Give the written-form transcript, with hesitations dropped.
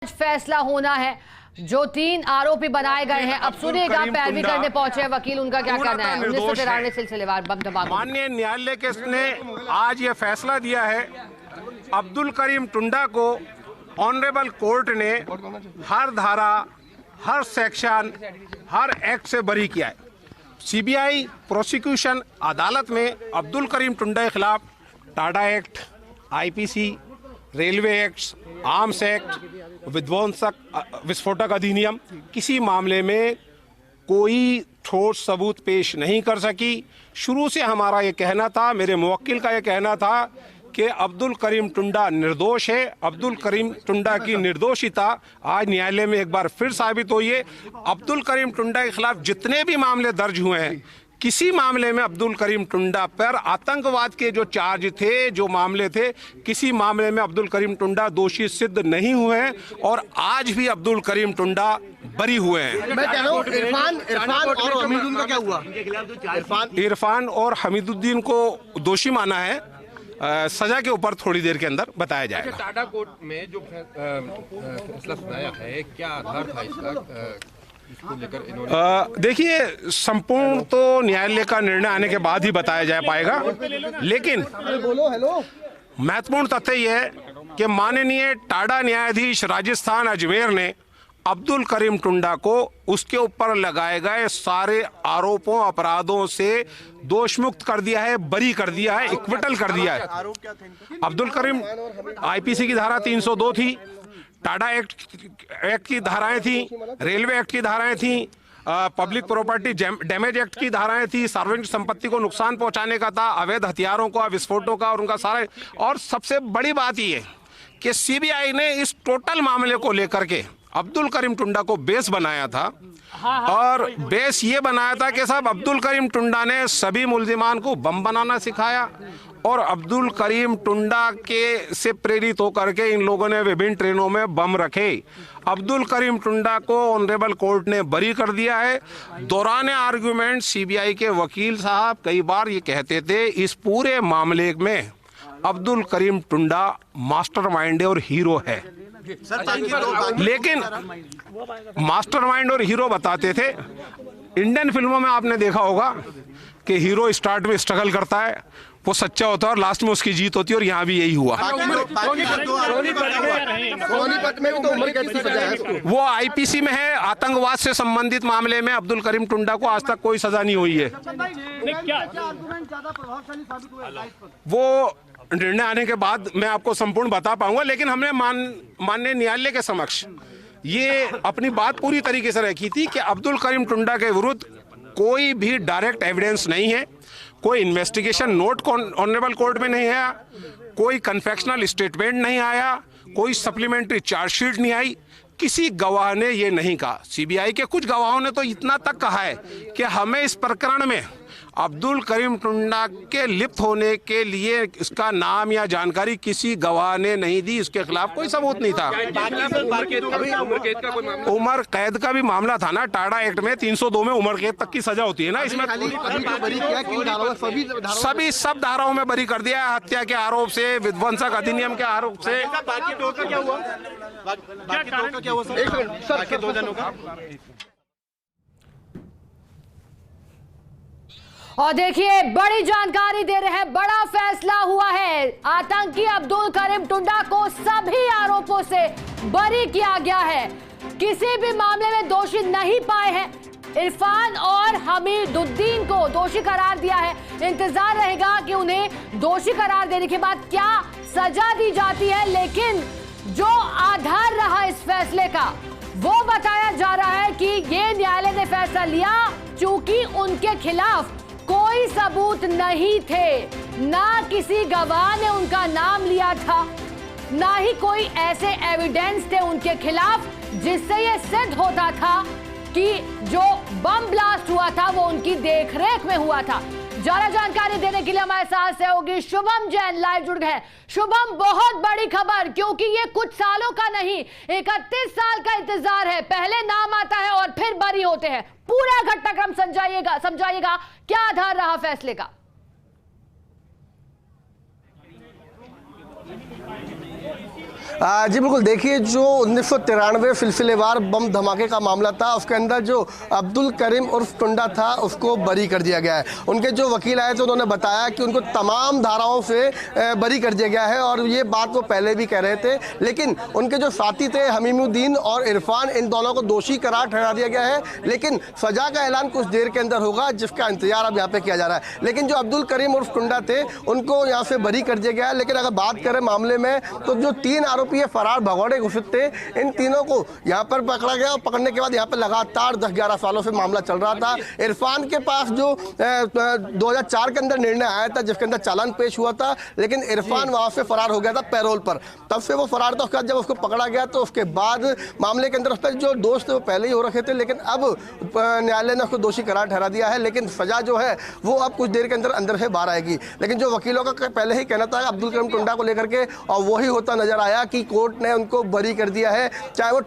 फैसला होना है। जो 3 आरोपी बनाए गए हैं, अब सुनिएगा पैरवी करने पहुंचे हैं वकील, उनका क्या कहना है। 1993 सिलसिलेवार बम धमाके। माननीय न्यायालय के ने आज ये फैसला दिया है, अब्दुल करीम टुंडा को ऑनरेबल कोर्ट ने हर धारा, हर सेक्शन, हर एक्ट से बरी किया है। सीबीआई प्रोसिक्यूशन अदालत में अब्दुल करीम टुंडा के खिलाफ Tada act, IPC, railway act, arms act, विस्फोटक अधिनियम, किसी मामले में कोई ठोस सबूत पेश नहीं कर सकी। शुरू से हमारा ये कहना था, मेरे मुवक्किल का ये कहना था कि अब्दुल करीम टुंडा निर्दोष है। अब्दुल करीम टुंडा की निर्दोषिता आज न्यायालय में एक बार फिर साबित हुई है। अब्दुल करीम टुंडा के खिलाफ जितने भी मामले दर्ज हुए हैं, किसी मामले में अब्दुल करीम टुंडा पर आतंकवाद के जो चार्ज थे, जो मामले थे, किसी मामले में अब्दुल करीम टुंडा दोषी सिद्ध नहीं हुए हैं और आज भी अब्दुल करीम टुंडा बरी हुए हैं। मैं कह रहा हूं, इरफान और हमीदुद्दीन का क्या हुआ? इरफान और हमीदुद्दीन को दोषी माना है। सजा के ऊपर थोड़ी देर के अंदर बताया जाएगा। टाडा कोर्ट में जो फैसला सुनाया है, क्या आधार था इसका? देखिए, संपूर्ण तो न्यायालय का निर्णय आने के बाद ही बताया जा पाएगा, लेकिन महत्वपूर्ण तथ्य यह है कि माननीय टाडा न्यायाधीश राजस्थान अजमेर ने अब्दुल करीम टुंडा को उसके ऊपर लगाए गए सारे आरोपों, अपराधों से दोषमुक्त कर दिया है, बरी कर दिया है, इक्विटल कर दिया है। अब्दुल करीम आईपीसी की धारा 302 थी, टाडा एक्ट की धाराएं थी, रेलवे एक्ट की धाराएं थी, पब्लिक प्रॉपर्टी डैमेज एक्ट की धाराएं थी, सार्वजनिक संपत्ति को नुकसान पहुंचाने का था, अवैध हथियारों का, विस्फोटों का और उनका सारा। और सबसे बड़ी बात ये कि सीबीआई ने इस टोटल मामले को लेकर के अब्दुल करीम टुंडा को बेस बनाया था। और बेस ये बनाया था कि साहब अब्दुल करीम टुंडा ने सभी मुल्जिमान को बम बनाना सिखाया और अब्दुल करीम टुंडा के से प्रेरित होकर के इन लोगों ने विभिन्न ट्रेनों में बम रखे। अब्दुल करीम टुंडा को ऑनरेबल कोर्ट ने बरी कर दिया है। दौरान आर्गुमेंट सीबीआई के वकील साहब कई बार ये कहते थे, इस पूरे मामले में अब्दुल करीम टुंडा मास्टरमाइंड और हीरो है। लेकिन मास्टरमाइंड और हीरो बताते थे। इंडियन फिल्मों में आपने देखा होगा कि हीरो स्टार्ट में स्ट्रगल करता है, वो सच्चा होता है और लास्ट में उसकी जीत होती है, और यहाँ भी यही हुआ। वो आईपीसी में है, आतंकवाद से संबंधित मामले में अब्दुल करीम टुंडा को आज तक कोई सजा नहीं हुई है। वो निर्णय आने के बाद मैं आपको संपूर्ण बता पाऊंगा, लेकिन हमने माननीय न्यायालय के समक्ष ये अपनी बात पूरी तरीके से रखी थी कि अब्दुल करीम टुंडा के विरुद्ध कोई भी डायरेक्ट एविडेंस नहीं है, कोई इन्वेस्टिगेशन नोट ऑनरेबल कोर्ट में नहीं आया, कोई कन्फेक्शनल स्टेटमेंट नहीं आया, कोई सप्लीमेंट्री चार्जशीट नहीं आई, किसी गवाह ने ये नहीं कहा। सीबीआई के कुछ गवाहों ने तो इतना तक कहा है कि हमें इस प्रकरण में अब्दुल करीम टुंडा के लिप्त होने के लिए इसका नाम या जानकारी किसी गवाह ने नहीं दी, इसके खिलाफ कोई सबूत नहीं था। उम्र कैद का भी मामला था ना, टाडा एक्ट में 302 में उम्र कैद तक की सजा होती है ना, इसमें सब धाराओं में बरी कर दिया। हत्या के आरोप से, विध्वंसक अधिनियम के आरोप से। और देखिए, बड़ी जानकारी दे रहे हैं, बड़ा फैसला हुआ है। आतंकी अब्दुल करीम टुंडा को सभी आरोपों से बरी किया गया है, किसी भी मामले में दोषी नहीं पाए हैं। इरफान और हमीदुद्दीन को दोषी करार दिया है। इंतजार रहेगा कि उन्हें दोषी करार देने के बाद क्या सजा दी जाती है, लेकिन जो आधार रहा इस फैसले का वो बताया जा रहा है कि ये न्यायालय ने फैसला लिया चूंकि उनके खिलाफ कोई सबूत नहीं थे, ना किसी गवाह ने उनका नाम लिया था, ना ही कोई ऐसे एविडेंस थे उनके खिलाफ जिससे ये सिद्ध होता था कि जो बम ब्लास्ट हुआ था वो उनकी देखरेख में हुआ था। ज्यादा जानकारी देने के लिए हमारे साथ सहयोगी शुभम जैन लाइव जुड़ गए। शुभम, बहुत बड़ी खबर, क्योंकि ये कुछ सालों का नहीं, 31 साल का इंतजार है। पहले नाम आता है और फिर बरी होते हैं। पूरा घटनाक्रम समझाइएगा, क्या आधार रहा फैसले का? जी बिल्कुल, देखिए जो 1993 सिलसिलेवार बम धमाके का मामला था, उसके अंदर जो अब्दुल करीम उर्फ टुंडा था उसको बरी कर दिया गया है। उनके जो वकील आए थे उन्होंने बताया कि उनको तमाम धाराओं से बरी कर दिया गया है और ये बात वो पहले भी कह रहे थे, लेकिन उनके जो साथी थे हमीमुद्दीन और इरफान, इन दोनों को दोषी करार ठहरा दिया गया है। लेकिन सजा का ऐलान कुछ देर के अंदर होगा, जिसका इंतजार अब यहाँ पे किया जा रहा है। लेकिन जो अब्दुल करीम उर्फ टुंडा थे उनको यहाँ से बरी कर दिया गया है। लेकिन अगर बात करें मामले में, तो जो 3 आरोपी फरार भगौड़े घोषित थे, इन तीनों को यहाँ पर पकड़ा गया और पकड़ने के बाद यहाँ पर लगातार 10-11 सालों से मामला चल रहा था। इरफान के पास जो 2004 के अंदर निर्णय आया था, जिसके अंदर चालान पेश हुआ था, लेकिन इरफान वहां से फरार हो गया था पैरोल पर। तब से वो फरार था। उसके बाद जब उसको पकड़ा गया तो उसके बाद मामले के अंदर उस पर जो दोष थे वो पहले ही हो रखे थे, लेकिन अब न्यायालय ने उसको दोषी करार ठहरा दिया है। लेकिन सजा जो है वो अब कुछ देर के अंदर से बाहर आएगी। लेकिन जो वकीलों का पहले ही कहना था अब्दुल करीम टुंडा को लेकर के, और वही होता नजर आया कि कोर्ट ने उनको बरी कर दिया है, चाहे वो